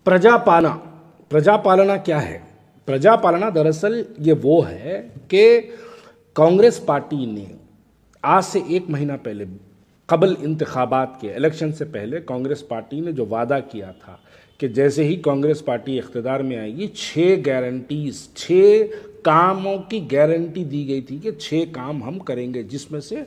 प्रजापालना प्रजापालना क्या है? प्रजापालना दरअसल ये वो है कि कांग्रेस पार्टी ने आज से एक महीना पहले कबल इंतखाबात के इलेक्शन से पहले कांग्रेस पार्टी ने जो वादा किया था कि जैसे ही कांग्रेस पार्टी इख्तिदार में आएगी 6 गारंटीज 6 कामों की गारंटी दी गई थी कि 6 काम हम करेंगे, जिसमें से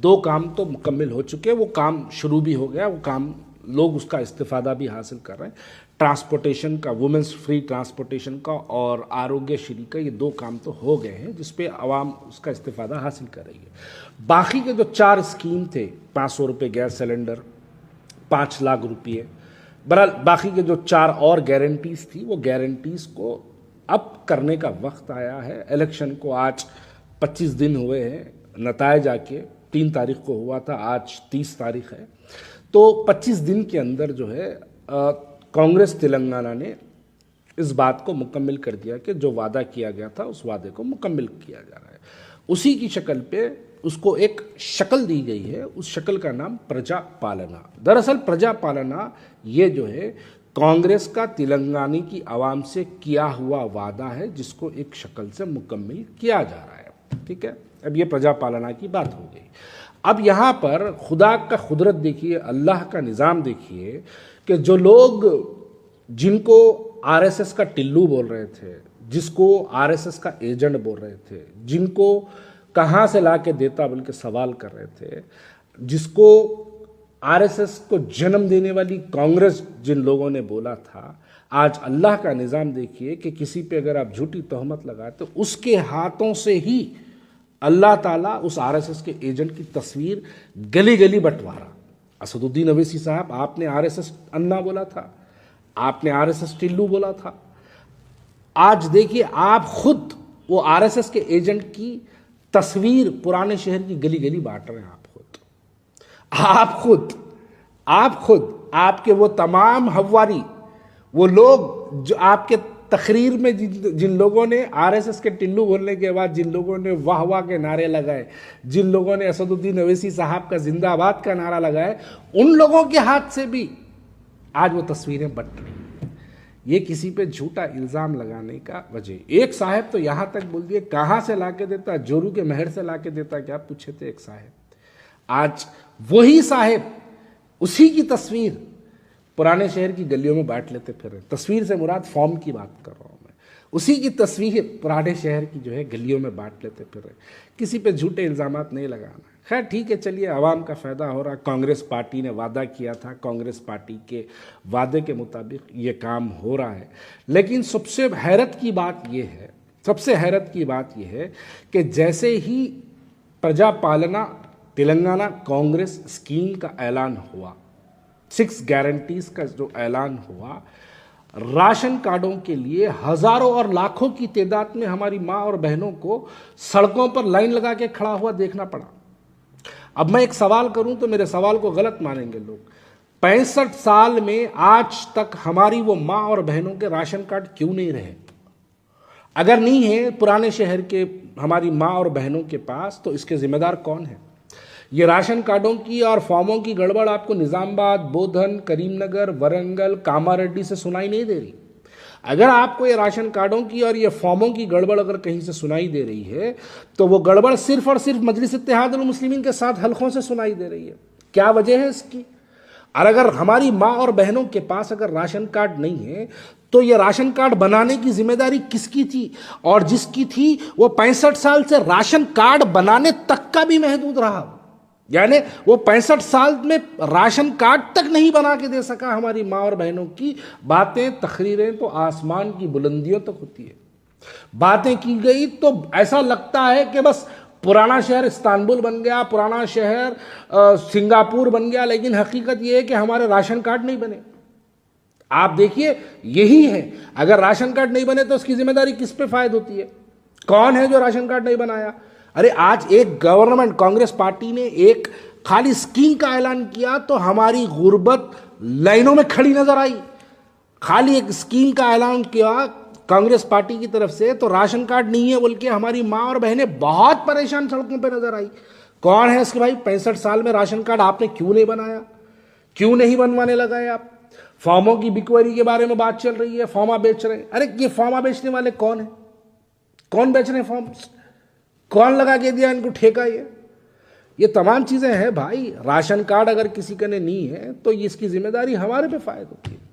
2 काम तो मुकम्मल हो चुके हैं, वो काम शुरू भी हो गया, वो काम लोग उसका इस्तिफादा भी हासिल कर रहे हैं। ट्रांसपोर्टेशन का, वुमेंस फ्री ट्रांसपोर्टेशन का और आरोग्यश्री का, ये 2 काम तो हो गए हैं जिस पे आवाम उसका इस्तिफादा हासिल कर रही है। बाकी के जो 4 स्कीम थे, 500 रुपये गैस सिलेंडर, 5 लाख रुपये, बहरहाल बाकी के जो 4 और गारंटीज़ थी, वो गारंटीज़ को अब करने का वक्त आया है। इलेक्शन को आज 25 दिन हुए हैं, नतायज आके 3 तारीख को हुआ था, आज 30 तारीख है। तो 25 दिन के अंदर जो है कांग्रेस तेलंगाना ने इस बात को मुकम्मल कर दिया कि जो वादा किया गया था उस वादे को मुकम्मल किया जा रहा है। उसी की शक्ल पे उसको एक शक्ल दी गई है, उस शक्ल का नाम प्रजापालना। दरअसल प्रजापालना ये जो है कांग्रेस का तेलंगाना की आवाम से किया हुआ वादा है, जिसको एक शक्ल से मुकम्मल किया जा रहा है। ठीक है, अब ये प्रजापालना की बात हो गई। अब यहाँ पर खुदा का कुदरत देखिए, अल्लाह का निज़ाम देखिए कि जो लोग जिनको आरएसएस का टिल्लू बोल रहे थे, जिसको आरएसएस का एजेंट बोल रहे थे, जिनको कहाँ से ला के देता बल्कि सवाल कर रहे थे, जिसको आरएसएस को जन्म देने वाली कांग्रेस जिन लोगों ने बोला था, आज अल्लाह का निज़ाम देखिए कि किसी पे अगर आप झूठी तहमत लगाए तो उसके हाथों से ही अल्लाह ताला उस आरएसएस के एजेंट की तस्वीर गली गली बंटवारा। असदुद्दीन अवैसी साहब, आपने आरएसएस अन्ना बोला था, आपने आरएसएस टिल्लू बोला था। आज देखिए आप खुद वो आरएसएस के एजेंट की तस्वीर पुराने शहर की गली गली बांट रहे हैं। आप खुद आपके वो तमाम हवारी, वो लोग जो आपके तकरीर में जिन लोगों ने आरएसएस के टिल्लू बोलने के बाद जिन लोगों ने वाह वाह के नारे लगाए, जिन लोगों ने असदुद्दीन अवैसी साहब का जिंदाबाद का नारा लगाए, उन लोगों के हाथ से भी आज वो तस्वीरें बट रही हैं। ये किसी पे झूठा इल्ज़ाम लगाने का वजह। एक साहब तो यहाँ तक बोल दिए, कहाँ से ला के देता, जोरू के महर से ला के देता, क्या पूछे थे एक साहब। आज वही साहब उसी की तस्वीर पुराने शहर की गलियों में बांट लेते फिर रहे। तस्वीर से मुराद फॉर्म की बात कर रहा हूँ मैं। उसी की तस्वीर पुराने शहर की जो है गलियों में बांट लेते फिर रहे। किसी पे झूठे इल्ज़ामात नहीं लगाना। खैर ठीक है, चलिए, आवाम का फ़ायदा हो रहा। कांग्रेस पार्टी ने वादा किया था, कांग्रेस पार्टी के वादे के मुताबिक ये काम हो रहा है। लेकिन सबसे हैरत की बात यह है कि जैसे ही प्रजापालना तेलंगाना कांग्रेस स्कीम का ऐलान हुआ, 6 गारंटीज का जो ऐलान हुआ, राशन कार्डों के लिए हजारों और लाखों की तादाद में हमारी माँ और बहनों को सड़कों पर लाइन लगा के खड़ा हुआ देखना पड़ा। अब मैं एक सवाल करूं तो मेरे सवाल को गलत मानेंगे लोग। 65 साल में आज तक हमारी वो माँ और बहनों के राशन कार्ड क्यों नहीं रहे? अगर नहीं है पुराने शहर के हमारी माँ और बहनों के पास, तो इसके जिम्मेदार कौन है? ये राशन कार्डों की और फॉर्मों की गड़बड़ आपको निज़ामबाद, बोधन, करीमनगर, वरंगल, कामारेड्डी से सुनाई नहीं दे रही। अगर आपको ये राशन कार्डों की और ये फॉर्मों की गड़बड़ अगर कहीं से सुनाई दे रही है, तो वो गड़बड़ सिर्फ और सिर्फ मजलिस इत्तेहादुल मुस्लिमीन के 7 हलकों से सुनाई दे रही है। क्या वजह है इसकी? और अगर हमारी माँ और बहनों के पास अगर राशन कार्ड नहीं है, तो ये राशन कार्ड बनाने की जिम्मेदारी किसकी थी? और जिसकी थी वो 65 साल से राशन कार्ड बनाने तक का भी महदूद रहा। यानी वो 65 साल में राशन कार्ड तक नहीं बना के दे सका हमारी माँ और बहनों की। बातें, तकरीरें तो आसमान की बुलंदियों तक होती है। बातें की गई तो ऐसा लगता है कि बस पुराना शहर इस्तांबुल बन गया, पुराना शहर सिंगापुर बन गया, लेकिन हकीकत ये है कि हमारे राशन कार्ड नहीं बने। आप देखिए, यही है। अगर राशन कार्ड नहीं बने तो उसकी जिम्मेदारी किस पे फायद होती है? कौन है जो राशन कार्ड नहीं बनाया? अरे आज एक गवर्नमेंट, कांग्रेस पार्टी ने एक खाली स्कीम का ऐलान किया तो हमारी गुर्बत लाइनों में खड़ी नजर आई। खाली एक स्कीम का ऐलान किया कांग्रेस पार्टी की तरफ से, तो राशन कार्ड नहीं है बोल के हमारी माँ और बहनें बहुत परेशान सड़कों पर नजर आई। कौन है इसके भाई? 65 साल में राशन कार्ड आपने क्यों नहीं बनाया? क्यों नहीं बनवाने लगाए आप? फॉर्मों की बिकवरी के बारे में बात चल रही है, फॉर्मा बेच रहे हैं। अरे ये फॉर्मा बेचने वाले कौन है? कौन बेच रहे हैं फॉर्म्स? कौन लगा के दिया इनको ठेका? ये तमाम चीजें हैं भाई। राशन कार्ड अगर किसी का ने नहीं है तो इसकी जिम्मेदारी हमारे पे फायद होती है।